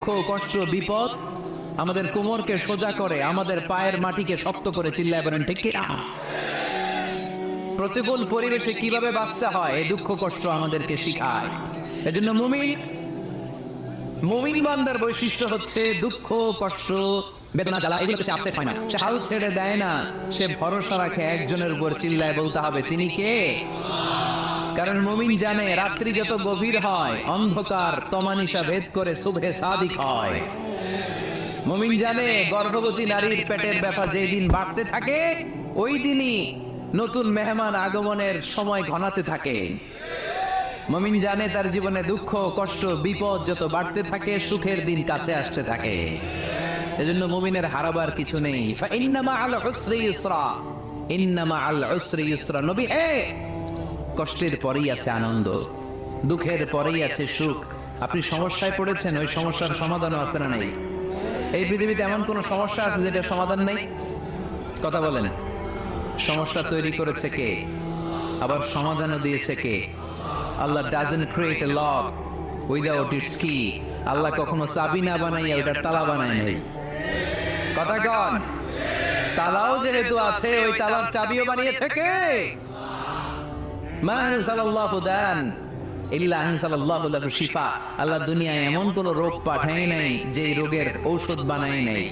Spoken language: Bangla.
কষ্ট বিপদ আমাদের কোমরকে সোজা করে, আমাদের পায়ের মাটিকে শক্ত করে। চিল্লায় বলেন ঠিক কি না? প্রতিকূল পরিবেশে কিভাবে বাঁচতে হয় এই দুঃখ কষ্ট আমাদেরকে শিখায়। এজন্য মুমিন বান্দার বৈশিষ্ট্য হচ্ছে দুঃখ কষ্ট বেদনা জ্বালা এগুলো সে আপসেট হয় না, সে হাল ছেড়ে দেয় না, সে ভরসা রাখে একজনের উপর। চিল্লায় বলতে হবে তিনি কে? কারণ মুমিন জানে রাত্রি যত গভীর হয় অন্ধকার তমানিসা ভেদ করে সুবহে সাদিক হয়। মুমিন জানে গর্ভবতী নারীর পেটের ব্যথা যেদিন বাড়তে থাকে ওই দিনই নতুন মেহমান আগমনের সময় ঘনাতে থাকে। মুমিন জানে তার জীবনে দুঃখ কষ্ট বিপদ যত বাড়তে থাকে সুখের দিন কাছে আসতে থাকে। এজন্য মুমিনের হারাবার কিছু নেই। ফাইন্না মাআল উসরি ইউসরা, ইন্না মাআল উসরি ইউসরা। নবী কষ্টের পরেই আছে আনন্দ, দুঃখের পরেই আছে সুখ। আপনি সমস্যায় পড়েছেন, ওই সমস্যার সমাধানও আছে না নাই? এই পৃথিবীতে এমন কোন সমস্যা আছে যেটা সমাধান নেই? কথা বলেন। সমস্যা তৈরি করেছে কে? আবার সমাধানও দিয়েছে কে? আল্লাহ doesn't create a lock without its key. আল্লাহ কখনো চাবি না বানাইয়া ওটার তালা বানায় নাই। কথা কন। তালাও যেহেতু আছে ওই তালার চাবিও বানিয়েছে কে? আল্লাহ দুনিয়ায় এমন কোন রোগ পাঠায় নাই যে রোগের ঔষধ বানায় নাই।